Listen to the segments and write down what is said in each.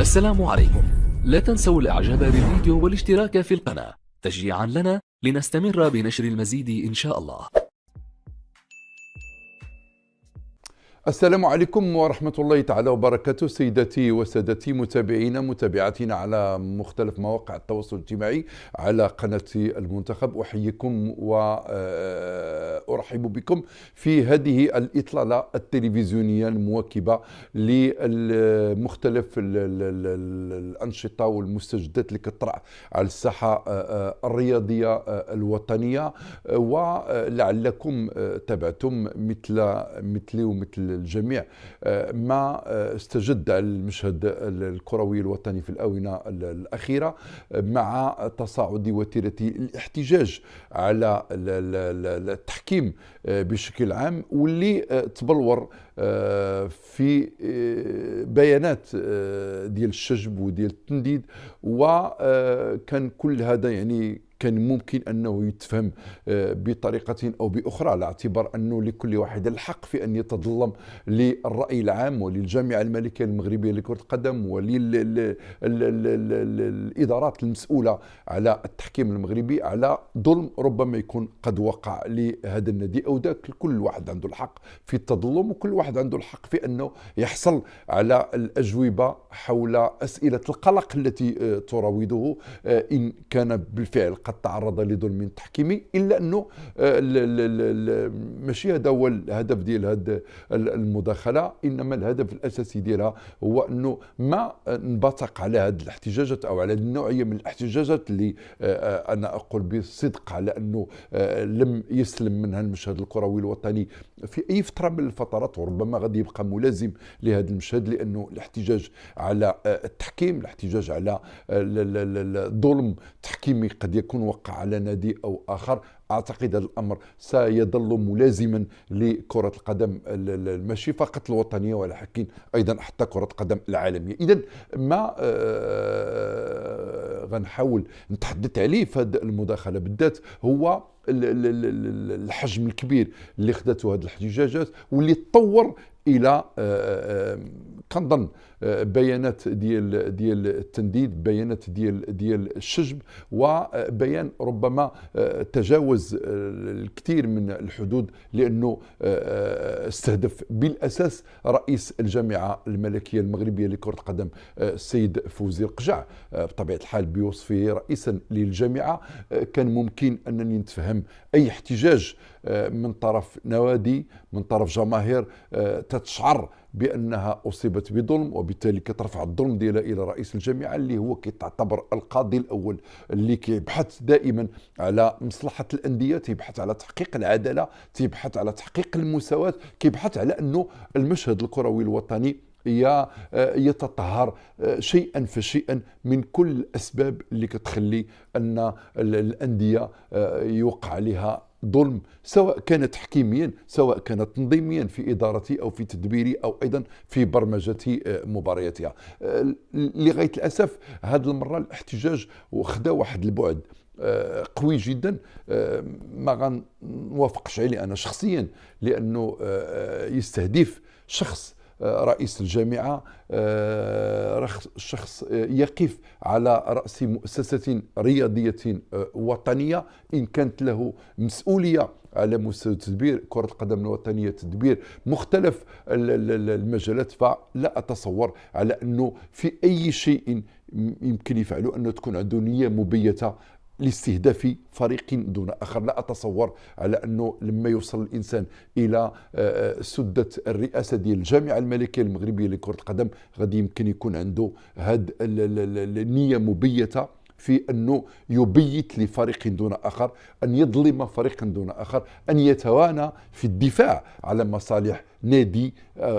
السلام عليكم. لا تنسوا الاعجاب بالفيديو والاشتراك في القناة تشجيعا لنا لنستمر بنشر المزيد إن شاء الله. السلام عليكم ورحمة الله تعالى وبركاته. سيداتي وسادتي متابعينا متابعاتنا على مختلف مواقع التواصل الاجتماعي على قناة المنتخب، أحييكم وأرحب بكم في هذه الإطلالة التلفزيونية المواكبة لمختلف الأنشطة والمستجدات اللي كتطرح على الساحة الرياضية الوطنية، ولعلكم تابعتم مثلي ومثل الجميع ما استجد على المشهد الكروي الوطني في الآونة الأخيرة مع تصاعد وتيرة الاحتجاج على التحكيم بشكل عام، واللي تبلور في بيانات ديال الشجب وديال التنديد. وكان كل هذا يعني كان ممكن أنه يتفهم بطريقة أو بأخرى، على اعتبار أنه لكل واحد الحق في أن يتظلم للرأي العام وللجامعة الملكية المغربية لكرة القدم وللإدارات المسؤولة على التحكيم المغربي على ظلم ربما يكون قد وقع لهذا النادي أو ذاك. كل واحد عنده الحق في التظلم، وكل واحد عنده الحق في أنه يحصل على الأجوبة حول أسئلة القلق التي تراوده إن كان بالفعل قد تعرض لظلم تحكيمي. الا انه ماشي هذا هو الهدف ديال هذه المداخله، انما الهدف الاساسي ديالها هو انه ما نباتق على هذه الاحتجاجات او على النوعيه من الاحتجاجات اللي انا اقول بصدق على انه لم يسلم منها المشهد الكروي الوطني في اي فتره من الفترات، وربما غادي يبقى ملازم لهذا المشهد، لانه الاحتجاج على التحكيم، الاحتجاج على الظلم التحكيمي قد يكون وقع على نادي أو آخر، أعتقد هذا الأمر سيظل ملازما لكرة القدم ماشي فقط الوطنية ولكن أيضا حتى كرة القدم العالمية. إذا ما غنحاول نتحدث عليه في هذه المداخلة بالذات هو الحجم الكبير اللي خدته هذه الاحتجاجات، واللي تطور الى كنظن بيانات ديال التنديد، بيانات ديال الشجب، وبيان ربما تجاوز الكثير من الحدود، لانه استهدف بالاساس رئيس الجامعه الملكيه المغربيه لكره القدم السيد فوزي القجع. بطبيعه الحال بوصفه رئيسا للجامعه كان ممكن انني نتفهم اي احتجاج من طرف نوادي، من طرف جماهير تتشعر بأنها أصيبت بظلم، وبالتالي كترفع الظلم ديالها إلى رئيس الجامعة اللي هو كيتعتبر القاضي الأول، اللي كيبحث دائما على مصلحة الأندية، تيبحث على تحقيق العدالة، تيبحث على تحقيق المساواة، كيبحث على أنه المشهد الكروي الوطني يتطهر شيئا فشيئا من كل الأسباب اللي كتخلي أن الأندية يوقع عليها ظلم، سواء كان تحكيميا، سواء كان تنظيميا في إدارتي أو في تدبيري أو أيضا في برمجة مبارياتها. لغاية الأسف هذه المرة الاحتجاج وخدا واحد البعد قوي جدا ما غنوافقش عليه أنا شخصيا، لأنه يستهدف شخص رئيس الجامعة، شخص يقف على رأس مؤسسة رياضية وطنية، إن كانت له مسؤولية على مستوى تدبير كرة القدم الوطنية، تدبير مختلف المجالات، فلا أتصور على أنه في أي شيء يمكن يفعله أنه تكون عنده نية مبيتة لاستهداف فريق دون آخر. لا أتصور على أنه لما يوصل الإنسان إلى سدة الرئاسة ديال الجامعة الملكية المغربية لكرة القدم غادي يمكن يكون عنده هذه النية مبيتة في أنه يبيت لفريق دون آخر، أن يظلم فريق دون آخر، أن يتوانى في الدفاع على مصالح نادي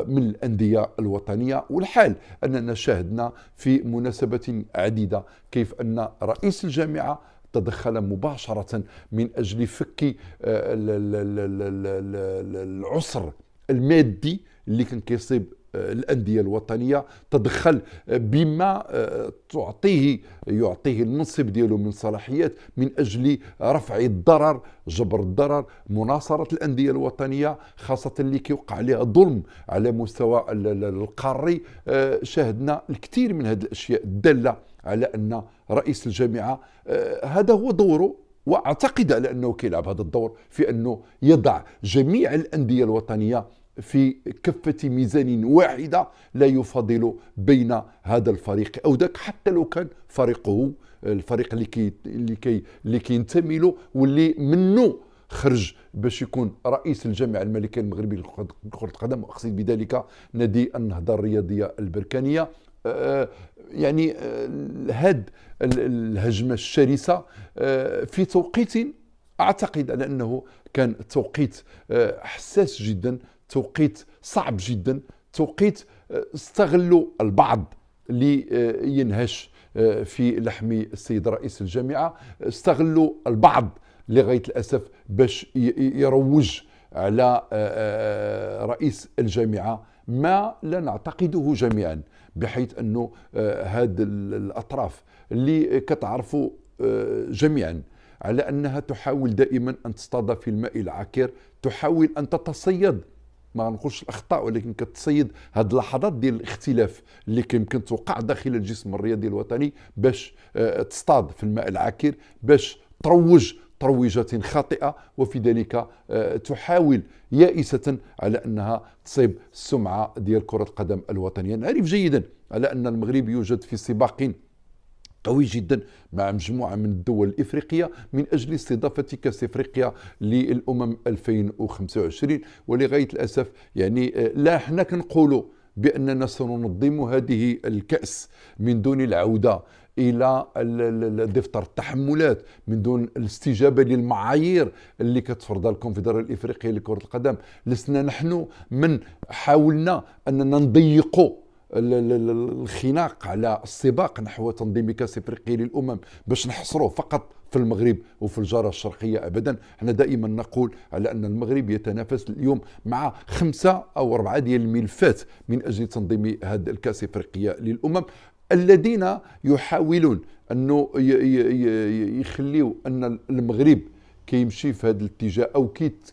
من الأندية الوطنية. والحال أننا شاهدنا في مناسبة عديدة كيف أن رئيس الجامعة تدخل مباشرة من أجل فك العسر المادي اللي كان كيصيب الأندية الوطنية تدخل بما يعطيه المنصب ديالو من صلاحيات من أجل رفع الضرر، جبر الضرر، مناصرة الأندية الوطنية، خاصة اللي كيوقع عليها ظلم على مستوى القاري. شاهدنا الكثير من هذه الأشياء الدالة على أن رئيس الجامعة هذا هو دوره، واعتقد على انه كيلعب هذا الدور في انه يضع جميع الانديه الوطنيه في كفه ميزان واحده، لا يفاضل بين هذا الفريق او ذاك، حتى لو كان فريقه الفريق اللي كينتمي له واللي منه خرج باش يكون رئيس الجامعه الملكيه المغربيه لكره القدم، واقصد بذلك نادي النهضه الرياضيه البركانيه. يعني هاد الهجمة الشرسة في توقيت أعتقد على أنه كان توقيت حساس جدا، توقيت صعب جدا، توقيت استغلوا البعض لينهش في لحم السيد رئيس الجامعة، استغلوا البعض لغاية الأسف باش يروج على رئيس الجامعة ما لا نعتقده جميعا، بحيث أنه هذه الأطراف اللي كتعرفوا جميعا على أنها تحاول دائما أن تصطاد في الماء العكر، تحاول أن تتصيد، ما نقولش الأخطاء، ولكن كتصيد هذه اللحظات ديال الاختلاف اللي يمكن توقع داخل الجسم الرياضي الوطني باش تصطاد في الماء العكر، باش تروج ترويجات خاطئة، وفي ذلك تحاول يائسة على أنها تصيب السمعة ديال كرة القدم الوطنية. نعرف جيدا على أن المغرب يوجد في سباق قوي جدا مع مجموعة من الدول الإفريقية من أجل استضافة كأس إفريقيا للأمم 2025، ولغاية الأسف يعني لا احنا كنقولوا بأننا سننظم هذه الكأس من دون العودة إلى دفتر التحملات، من دون الاستجابة للمعايير اللي كتفرضها الكونفدرالية الإفريقية لكرة القدم. لسنا نحن من حاولنا أننا نضيقوا الخناق على السباق نحو تنظيم كأس إفريقيا للأمم باش نحصروه فقط في المغرب وفي الجارة الشرقية. أبدا، احنا دائما نقول على أن المغرب يتنافس اليوم مع 5 أو 4 ديال الملفات من أجل تنظيم هذه الكأس الإفريقية للأمم، الذين يحاولون أنه يخليوا أن المغرب كيمشي في هذا الاتجاه أو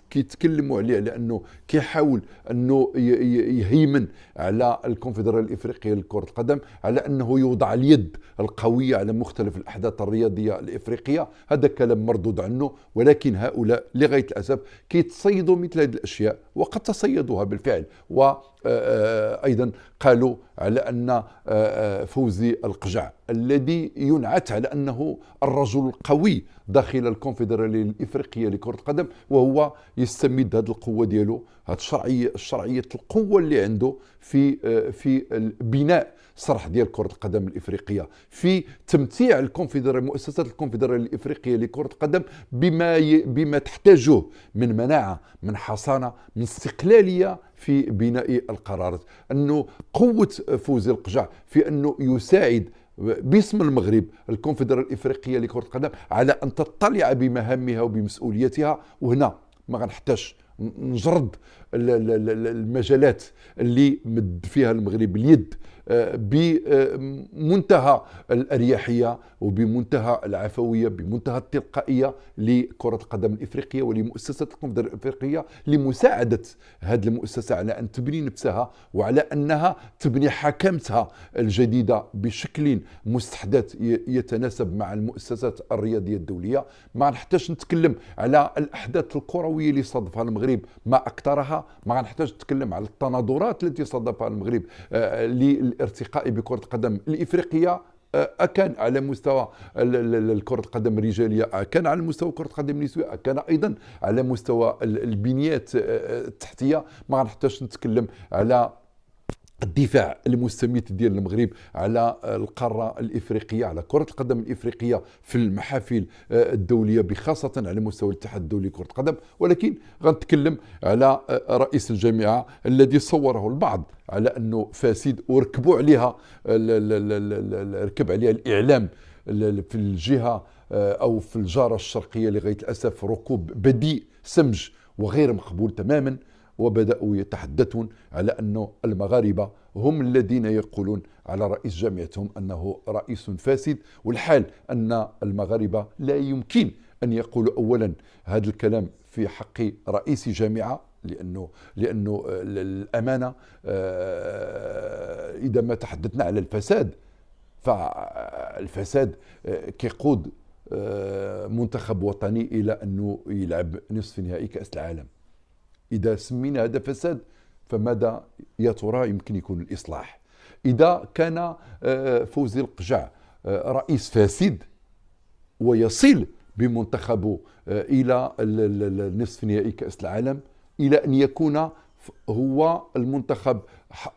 كيتكلموا عليه على أنه كيحاول أنه يهيمن على الكونفدرالية الإفريقية لكرة القدم، على أنه يوضع اليد القوية على مختلف الأحداث الرياضية الإفريقية. هذا كلام مردود عنه، ولكن هؤلاء لغاية الأسف كيتصيدوا مثل هذه الأشياء، وقد تصيدوها بالفعل. وأيضا قالوا على أن فوزي القجع الذي ينعت على أنه الرجل القوي داخل الكونفدرالية الإفريقية لكرة القدم، وهو يستمد هذه القوة ديالو، هذه الشرعية القوة اللي عنده في بناء صرح ديال كرة القدم الإفريقية، في تمتيع مؤسسات الكونفدرالية الإفريقية لكرة القدم بما تحتاجه من مناعة، من حصانة، من استقلالية في بناء القرارات. أنه قوة فوزي القجع في أنه يساعد باسم المغرب الكونفدرالية الإفريقية لكرة القدم على أن تطلع بمهامها وبمسؤوليتها. وهنا ما غنحتاج نجرد المجالات اللي مد فيها المغرب اليد بمنتهى الأريحية وبمنتهى العفوية، بمنتهى التلقائية لكرة القدم الإفريقية ولمؤسسة الكونفدرالية الإفريقية، لمساعدة هذه المؤسسة على أن تبني نفسها وعلى أنها تبني حكمتها الجديدة بشكل مستحدث يتناسب مع المؤسسات الرياضية الدولية. ما نحتاج نتكلم على الأحداث الكروية اللي صادفها المغرب ما أكثرها، ما نحتاج نتكلم على التناظرات التي صادفها المغرب للارتقاء بكرة القدم الإفريقية، أكان على مستوى كرة القدم الرجالية، أكان على مستوى كرة القدم النسوية، أكان أيضا على مستوى البنيات التحتية. ما نحتاج نتكلم على الدفاع المستميت ديال المغرب على القارة الإفريقية، على كرة القدم الإفريقية في المحافل الدولية، بخاصة على مستوى الاتحاد الدولي لكرة القدم. ولكن غنتكلم على رئيس الجامعة الذي صوره البعض على أنه فاسد، وركب عليها الإعلام في الجهة أو في الجارة الشرقية لغاية الأسف ركوب بديء سمج وغير مقبول تماما. وبدأوا يتحدثون على أن المغاربة هم الذين يقولون على رئيس جامعتهم أنه رئيس فاسد، والحال أن المغاربة لا يمكن أن يقولوا أولا هذا الكلام في حق رئيس جامعة، لأنه الأمانة إذا ما تحدثنا على الفساد، فالفساد كيقود منتخب وطني إلى أنه يلعب نصف نهائي كأس العالم. إذا سمينا هذا فساد فماذا يا ترى يمكن يكون الإصلاح؟ إذا كان فوزي القجع رئيس فاسد ويصل بمنتخبه إلى نصف نهائي كأس العالم، إلى أن يكون هو المنتخب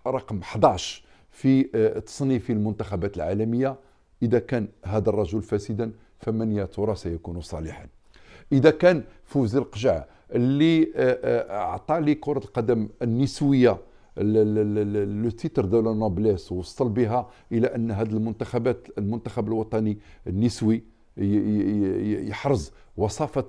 رقم 11 في تصنيف المنتخبات العالمية، إذا كان هذا الرجل فاسدا فمن يا ترى سيكون صالحا؟ إذا كان فوزي القجع اللي أعطى لي كرة القدم النسوية لو تيتر دو لا نوبليس، ووصل بها إلى أن هذه المنتخب الوطني النسوي يحرز وصافة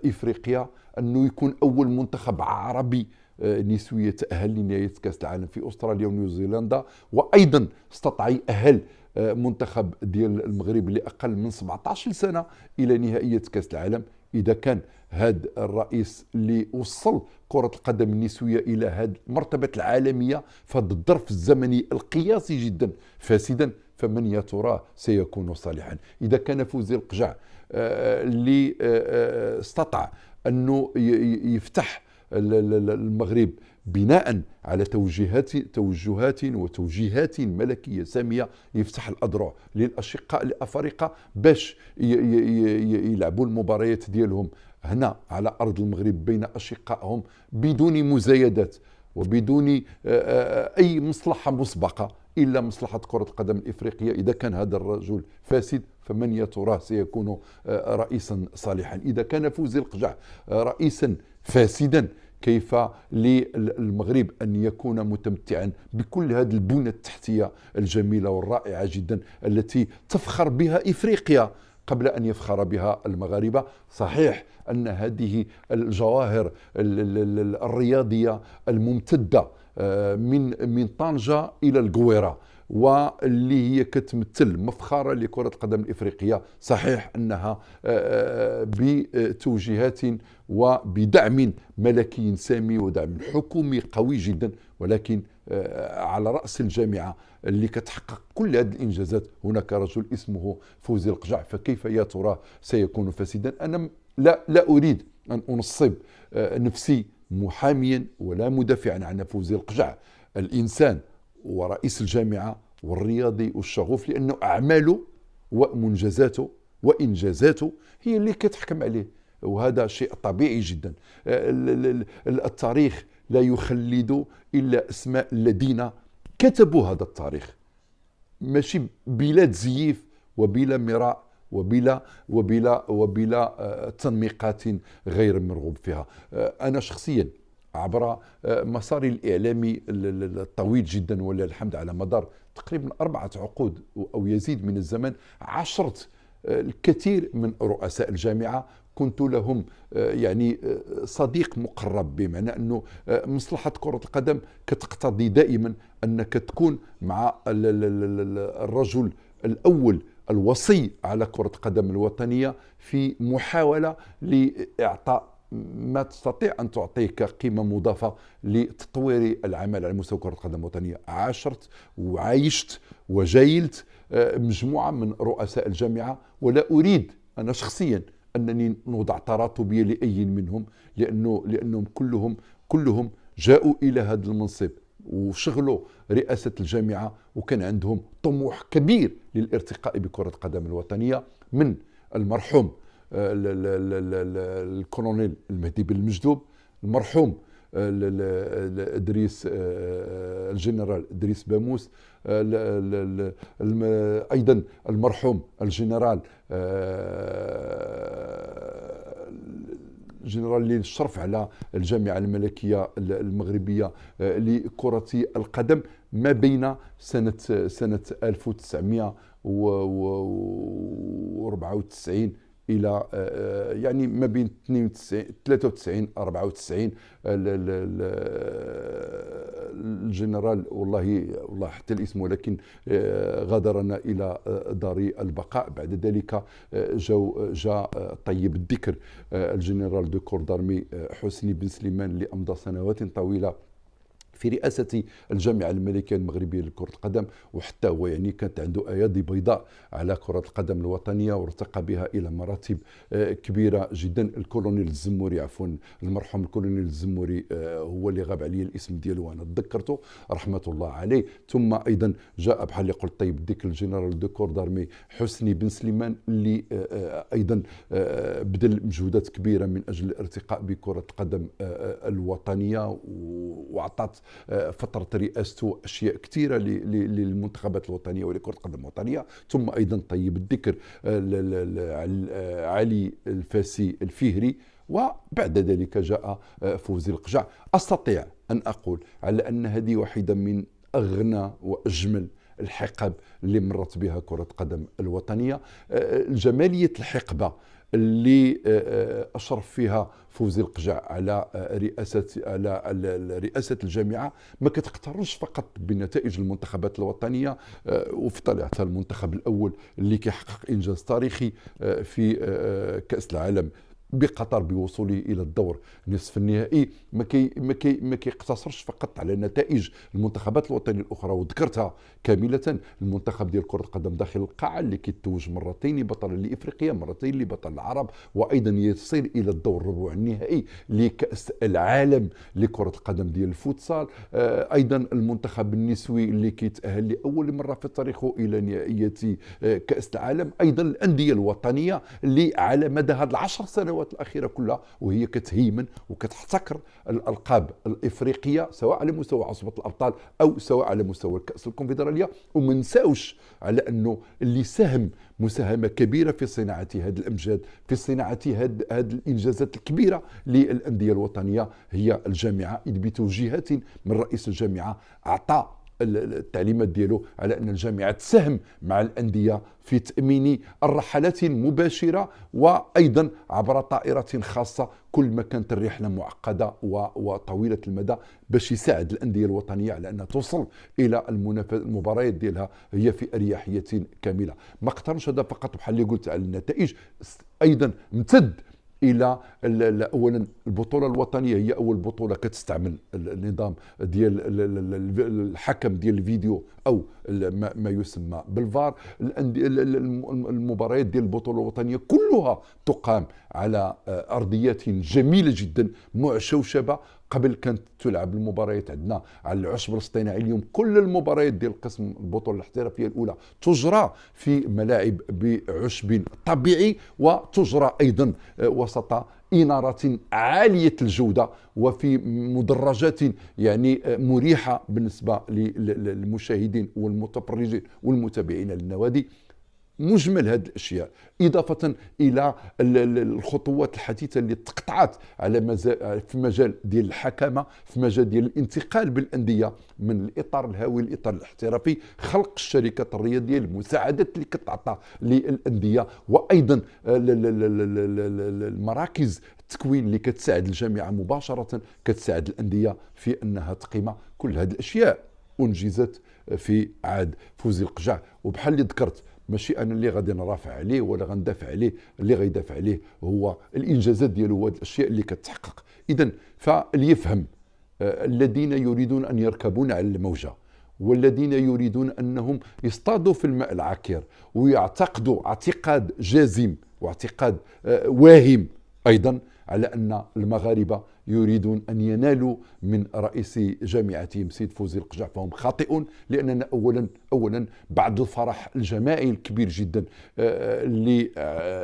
إفريقيا أنه يكون أول منتخب عربي نسوي يتأهل لنهاية كأس العالم في أستراليا ونيوزيلندا، وأيضا استطاع يأهل منتخب ديال المغرب اللي أقل من 17 سنة إلى نهائية كأس العالم. إذا كان هذا الرئيس اللي وصل كرة القدم النسوية إلى هذه المرتبة العالمية في هذا الظرف الزمني القياسي جدا فاسدا، فمن يا ترى سيكون صالحا؟ إذا كان فوزي القجع اللي استطاع أنه يفتح المغرب بناء على توجهات وتوجيهات ملكية سامية، يفتح الأذرع للأشقاء الأفارقة باش يلعبوا المباريات ديالهم هنا على أرض المغرب بين أشقائهم بدون مزايدات وبدون أي مصلحة مسبقة إلا مصلحة كرة القدم الإفريقية. إذا كان هذا الرجل فاسد فمن يا ترى سيكون رئيسا صالحا؟ إذا كان فوزي القجع رئيسا فاسدا، كيف للمغرب أن يكون متمتعا بكل هذه البنى التحتية الجميلة والرائعة جدا التي تفخر بها إفريقيا قبل أن يفخر بها المغاربة؟ صحيح أن هذه الجواهر الرياضية الممتدة من طنجة إلى القويرة، واللي هي كتمثل مفخرة لكرة القدم الإفريقية، صحيح أنها بتوجيهات وبدعم ملكي سامي ودعم حكومي قوي جدا، ولكن على رأس الجامعة اللي كتحقق كل هذه الإنجازات هناك رجل اسمه فوزي القجع، فكيف يا ترى سيكون فاسدا؟ أنا لا أريد أن أنصب نفسي محاميا ولا مدافعا عن فوزي القجع الإنسان ورئيس الجامعة والرياضي والشغوف، لأنه أعماله ومنجزاته وإنجازاته هي اللي كتحكم عليه، وهذا شيء طبيعي جدا. التاريخ لا يخلد إلا أسماء الذين كتبوا هذا التاريخ، ماشي بلا تزييف وبلا مراء وبلا تنميقات غير مرغوب فيها. أنا شخصيا عبر مساري الإعلامي الطويل جدا ولله الحمد على مدار تقريبا 4 عقود أو يزيد من الزمن، عاشرت الكثير من رؤساء الجامعة، كنت لهم يعني صديق مقرب، بمعنى أنه مصلحة كرة القدم كتقتضي دائما أنك تكون مع الرجل الأول الوصي على كرة القدم الوطنية في محاولة لإعطاء ما تستطيع أن تعطيه كقيمة مضافة لتطوير العمل على مستوى كرة القدم الوطنية. عاشرت وعايشت وجايلت مجموعة من رؤساء الجامعة، ولا أريد أنا شخصيا أنني نوضع تراتبية لأي منهم، لأنهم كلهم جاءوا إلى هذا المنصب وشغلوا رئاسة الجامعة وكان عندهم طموح كبير للارتقاء بكرة القدم الوطنية، من المرحوم الكولونيل المهدي بن المجدوب، المرحوم ادريس الجنرال ادريس باموس، ايضا المرحوم الجنرال للشرف على الجامعة الملكية المغربية لكرة القدم ما بين سنة 1994 الى يعني ما بين 92 93 94 الجنرال والله حتى الاسم، ولكن غادرنا الى دار البقاء. بعد ذلك جاء طيب الذكر الجنرال دو كور دارمي حسني بن سليمان، اللي امضى سنوات طويله في رئاسة الجامعة الملكية المغربية لكرة القدم، وحتى هو يعني كانت عنده أيادي بيضاء على كرة القدم الوطنية، وارتقى بها إلى مراتب كبيرة جدا. الكولونيل الزموري، عفوا المرحوم الكولونيل الزموري هو اللي غاب علي الاسم ديالو وأنا تذكرته رحمة الله عليه. ثم أيضا جاء بحال اللي قلت طيب ديك الجنرال دو كور دارمي حسني بن سليمان، اللي أيضا بذل مجهودات كبيرة من أجل الارتقاء بكرة القدم الوطنية، وأعطت فترة رئاسته أشياء كثيرة للمنتخبات الوطنية ولكرة القدم الوطنية. ثم أيضا طيب الذكر علي الفاسي الفهري، وبعد ذلك جاء فوزي القجع. أستطيع أن أقول على أن هذه واحدة من أغنى وأجمل الحقب اللي مرت بها كرة القدم الوطنية. جمالية الحقبة اللي أشرف فيها فوزي القجع على رئاسة الجامعة ما كتقترنش فقط بنتائج المنتخبات الوطنية، وفي طليعتها المنتخب الأول اللي كيحقق إنجاز تاريخي في كأس العالم بقطر بوصوله الى الدور نصف النهائي. ما كيقتصرش فقط على نتائج المنتخبات الوطنيه الاخرى وذكرتها كامله. المنتخب ديال كره القدم داخل القاعه اللي كيتوج مرتين بطلا لافريقيا، مرتين لبطل العرب، وايضا يصل الى الدور الربع النهائي لكاس العالم لكره القدم ديال الفوتسال. ايضا المنتخب النسوي اللي كيتاهل لاول مره في تاريخه الى نهائيات كاس العالم. ايضا الانديه الوطنيه اللي على مدى هذه العشر سنوات الأخيرة كلها وهي كتهيمن وكتحتكر الألقاب الإفريقية، سواء على مستوى عصبة الأبطال أو سواء على مستوى الكأس الكونفدرالية. وما نساوش على أنه اللي ساهم مساهمة كبيرة في صناعة هذه الأمجاد، في صناعة هذه الإنجازات الكبيرة للأندية الوطنية هي الجامعة، إذ بتوجيهات من رئيس الجامعة أعطى التعليمات ديالو على أن الجامعة تساهم مع الأندية في تأمين الرحلات المباشرة، وأيضا عبر طائرة خاصة كل ما كانت الرحلة معقدة وطويلة المدى، باش يساعد الأندية الوطنية على أنها توصل إلى المباريات ديالها هي في أريحية كاملة. ما اقترنش هذا فقط بحال اللي قلت على النتائج، أيضا امتد الى اولا البطوله الوطنيه هي اول بطوله كتستعمل النظام ديال الحكم ديال الفيديو او ما يسمى بالفار. المباريات ديال البطوله الوطنيه كلها تقام على ارضيات جميله جدا معشوشبه. قبل كانت تلعب المباريات عندنا على العشب الاصطناعي، اليوم كل المباريات ديال قسم البطوله الاحترافيه الاولى تجرى في ملاعب بعشب طبيعي، وتجرى ايضا وسط إنارة عالية الجودة وفي مدرجات يعني مريحة بالنسبة للمشاهدين والمتفرجين والمتابعين للنوادي. مجمل هذه الاشياء اضافه الى الخطوات الحديثه اللي تقطعت على في مجال ديال الحكمه، في مجال ديال الانتقال بالانديه من الاطار الهاوي للاطار الاحترافي، خلق الشركات الرياضيه، المساعدات اللي كتعطى للانديه، وايضا المراكز التكوين اللي كتساعد الجامعه مباشره، كتساعد الانديه في انها تقيم. كل هذه الاشياء انجزت في عهد فوزي القجع. وبحال اللي ذكرت ماشي انا اللي غادي نرافع عليه ولا غندافع عليه، اللي غيدافع عليه هو الانجازات ديالو وهاد الاشياء اللي كتحقق. اذا فليفهم الذين يريدون ان يركبون على الموجه والذين يريدون انهم يصطادوا في الماء العكر ويعتقدوا اعتقاد جازم واعتقاد واهم ايضا على ان المغاربه يريدون ان ينالوا من رئيس جامعتهم سيد فوزي القجع، فهم خاطئون. لاننا اولا بعد الفرح الجماعي الكبير جدا اللي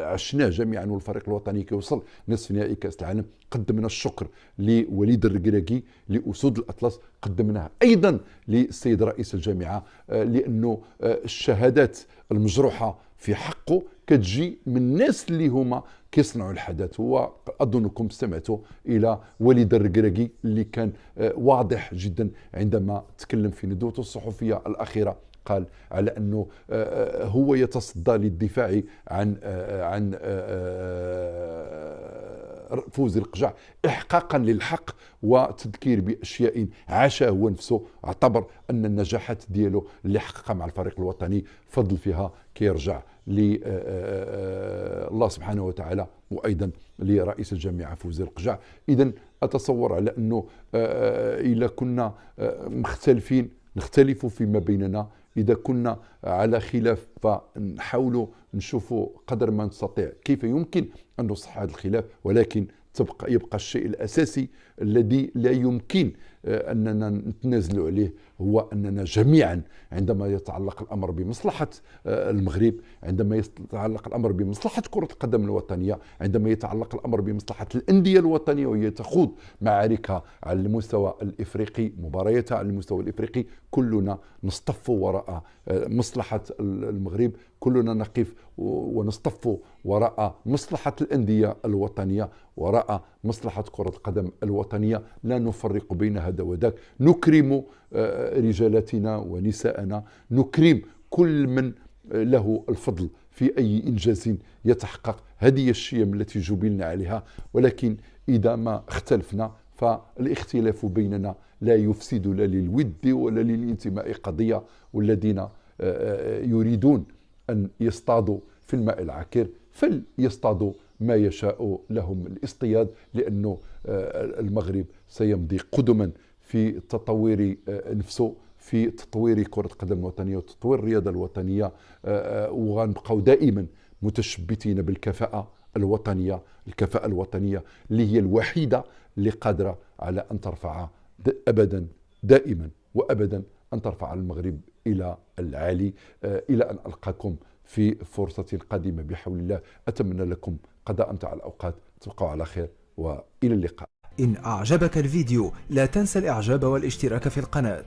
عشناه جميعا والفريق الوطني كيوصل نصف نهائي كاس العالم، قدمنا الشكر لوليد الركراكي لاسود الاطلس، قدمناه ايضا للسيد رئيس الجامعه، لانه الشهادات المجروحه في حقه كتجي من الناس اللي هما كيصنعوا الحدث. هو اظنكم استمعتوا الى وليد الركراكي اللي كان واضح جدا عندما تكلم في ندوته الصحفيه الاخيره قال على أنه هو يتصدى للدفاع عن فوزي القجع إحقاقا للحق وتذكير بأشياء عاشها هو نفسه. اعتبر أن النجاحات ديالو اللي حققها مع الفريق الوطني فضل فيها كيرجع لله سبحانه وتعالى وأيضا لرئيس الجامعة فوزي القجع. إذن أتصور على أنه إذا كنا مختلفين نختلف فيما بيننا، إذا كنا على خلاف فنحاول نشوف قدر ما نستطيع كيف يمكن أن نصحح هذا الخلاف، ولكن يبقى الشيء الأساسي الذي لا يمكن أننا نتنازل عليه هو أننا جميعا عندما يتعلق الأمر بمصلحة المغرب، عندما يتعلق الأمر بمصلحة كرة القدم الوطنية، عندما يتعلق الأمر بمصلحة الأندية الوطنية وهي تخوض معاركها على المستوى الإفريقي، مبارياتها على المستوى الإفريقي، كلنا نصطف وراء مصلحة المغرب، كلنا نقف ونصطف وراء مصلحة الأندية الوطنية، وراء مصلحة كرة القدم الوطنية، لا نفرق بين هذا وذاك، نكرم رجالاتنا ونساءنا، نكرم كل من له الفضل في أي إنجاز يتحقق. هذه الشيم التي جبلنا عليها، ولكن إذا ما اختلفنا فالاختلاف بيننا لا يفسد لا للود ولا للانتماء قضية، والذين يريدون أن يصطادوا في الماء العكر فليصطادوا ما يشاء لهم الاصطياد، لأنه المغرب سيمضي قدما في تطوير نفسه، في تطوير كرة القدم الوطنية وتطوير الرياضة الوطنية، وغنبقاو دائما متشبتين بالكفاءة الوطنية، الكفاءة الوطنية اللي هي الوحيدة اللي قادرة على أن ترفع أبدا دائما وأبدا أن ترفع المغرب إلى العالي. إلى أن ألقاكم في فرصة قادمة بحول الله، أتمنى لكم قضاء أمتع الأوقات، تبقوا على خير وإلى اللقاء. إن أعجبك الفيديو لا تنسى الإعجاب والاشتراك في القناة.